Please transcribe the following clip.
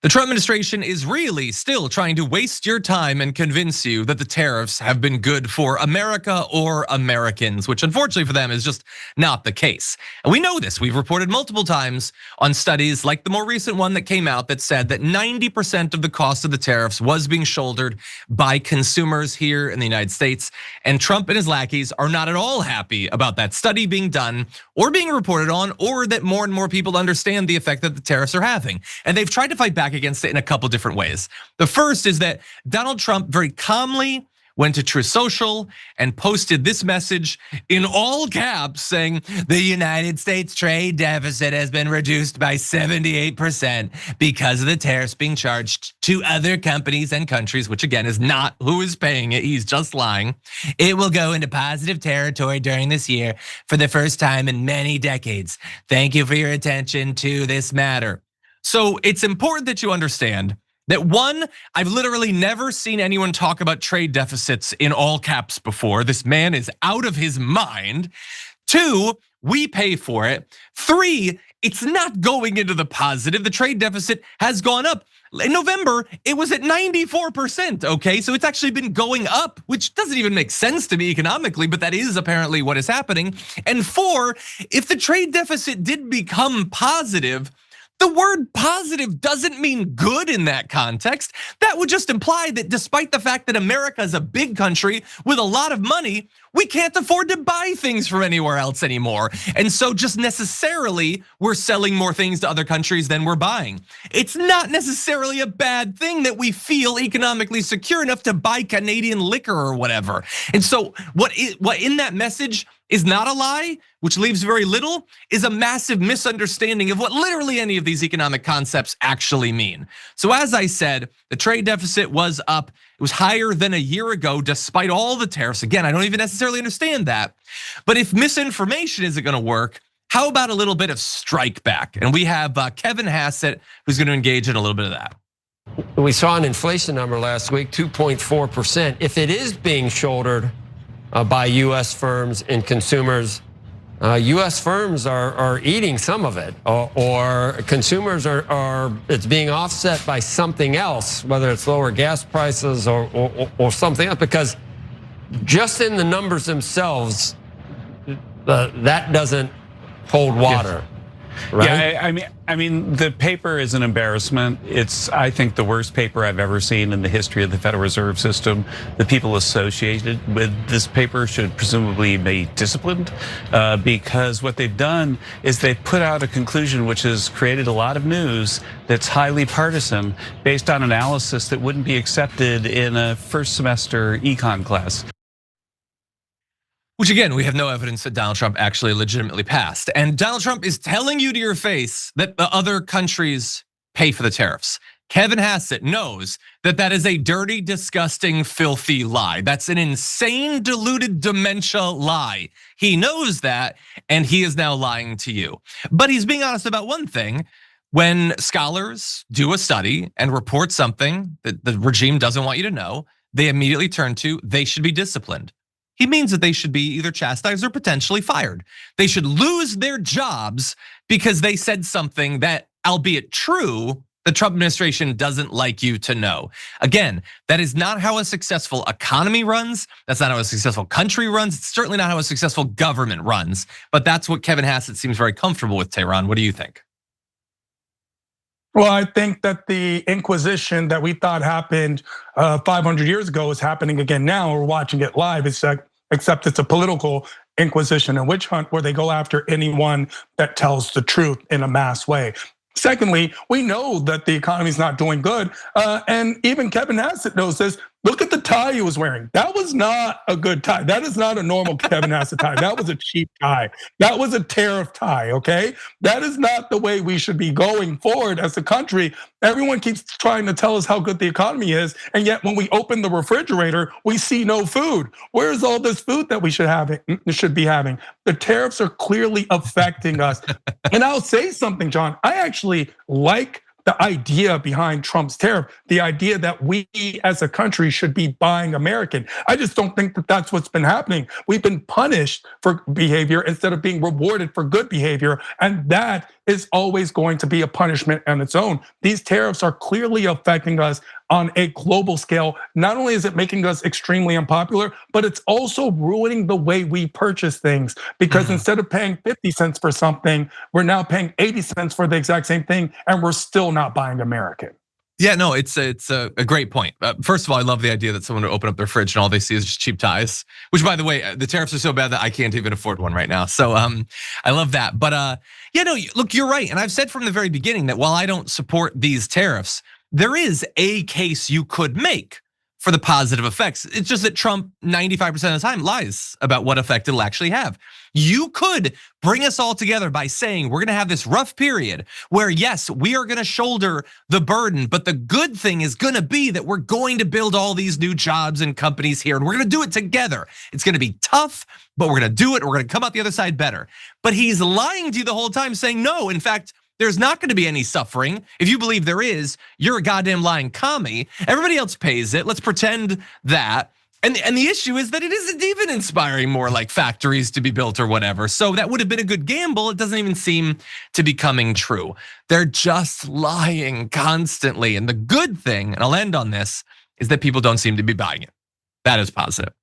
The Trump administration is really still trying to waste your time and convince you that the tariffs have been good for America or Americans, which unfortunately for them is just not the case. And we know this, we've reported multiple times on studies like the more recent one that came out that said that 90% of the cost of the tariffs was being shouldered by consumers here in the United States. And Trump and his lackeys are not at all happy about that study being done or being reported on, or that more and more people understand the effect that the tariffs are having. And they've tried to fight back against it in a couple different ways. The first is that Donald Trump very calmly went to Truth Social and posted this message in all caps saying the United States trade deficit has been reduced by 78% because of the tariffs being charged to other companies and countries, which again is not who is paying it, he's just lying. It will go into positive territory during this year for the first time in many decades. Thank you for your attention to this matter. So it's important that you understand that one, I've literally never seen anyone talk about trade deficits in all caps before. This man is out of his mind. Two, we pay for it. Three, it's not going into the positive. The trade deficit has gone up. In November, it was at 94%, okay? So it's actually been going up, which doesn't even make sense to me economically, but that is apparently what is happening. And four, if the trade deficit did become positive, the word positive doesn't mean good in that context. That would just imply that despite the fact that America is a big country with a lot of money, we can't afford to buy things from anywhere else anymore. And so just necessarily, we're selling more things to other countries than we're buying. It's not necessarily a bad thing that we feel economically secure enough to buy Canadian liquor or whatever. And so what in that message is not a lie, which leaves very little, is a massive misunderstanding of what literally any of these economic concepts actually mean. So as I said, the trade deficit was up. It was higher than a year ago, despite all the tariffs. Again, I don't even necessarily understand that. But if misinformation isn't gonna work, how about a little bit of strike back? And we have Kevin Hassett, who's gonna engage in a little bit of that. We saw an inflation number last week, 2.4%. If it is being shouldered by US firms and consumers, US firms are eating some of it, or consumers it's being offset by something else, whether it's lower gas prices or something else, because just in the numbers themselves, that doesn't hold water. Yes. Right? Yeah, I mean, the paper is an embarrassment. It's, I think, the worst paper I've ever seen in the history of the Federal Reserve System. The people associated with this paper should presumably be disciplined, because what they've done is they've put out a conclusion which has created a lot of news that's highly partisan, based on analysis that wouldn't be accepted in a first semester econ class. Which again, we have no evidence that Donald Trump actually legitimately passed. And Donald Trump is telling you to your face that the other countries pay for the tariffs. Kevin Hassett knows that that is a dirty, disgusting, filthy lie. That's an insane, diluted dementia lie. He knows that, and he is now lying to you. But he's being honest about one thing. When scholars do a study and report something that the regime doesn't want you to know, they immediately turn to, they should be disciplined. He means that they should be either chastised or potentially fired. They should lose their jobs because they said something that, albeit true, the Trump administration doesn't like you to know. Again, that is not how a successful economy runs. That's not how a successful country runs. It's certainly not how a successful government runs. But that's what Kevin Hassett seems very comfortable with, Tehran. What do you think? Well, I think that the Inquisition that we thought happened 500 years ago is happening again now. We're watching it live, except it's a political inquisition and witch hunt where they go after anyone that tells the truth in a mass way. Secondly, we know that the economy is not doing good, and even Kevin Hassett knows this. Look at the tie he was wearing. That was not a good tie. That is not a normal Kevin Hassett tie. That was a cheap tie. That was a tariff tie, okay? That is not the way we should be going forward as a country. Everyone keeps trying to tell us how good the economy is, and yet when we open the refrigerator, we see no food. Where's all this food that we should be having? The tariffs are clearly affecting us. And I'll say something, John. I actually like the idea behind Trump's tariff, the idea that we as a country should be buying American. I just don't think that that's what's been happening. We've been punished for behavior instead of being rewarded for good behavior. And that is always going to be a punishment on its own. These tariffs are clearly affecting us on a global scale. Not only is it making us extremely unpopular, but it's also ruining the way we purchase things. Because instead of paying 50 cents for something, we're now paying 80 cents for the exact same thing, and we're still not buying American. Yeah, no, it's a great point. First of all, I love the idea that someone would open up their fridge and all they see is just cheap ties. Which, by the way, the tariffs are so bad that I can't even afford one right now. So I love that. But yeah, no, look, you're right, and I've said from the very beginning that while I don't support these tariffs, there is a case you could make for the positive effects. It's just that Trump 95% of the time lies about what effect it'll actually have. You could bring us all together by saying we're gonna have this rough period where yes, we are gonna shoulder the burden, but the good thing is gonna be that we're going to build all these new jobs and companies here, and we're gonna do it together. It's gonna be tough, but we're gonna do it, and we're gonna come out the other side better. But he's lying to you the whole time saying no, in fact, there's not gonna be any suffering. If you believe there is, you're a goddamn lying commie. Everybody else pays it. Let's pretend that. And the issue is that it isn't even inspiring more like factories to be built or whatever. So that would have been a good gamble. It doesn't even seem to be coming true. They're just lying constantly. And the good thing, and I'll end on this, is that people don't seem to be buying it. That is positive.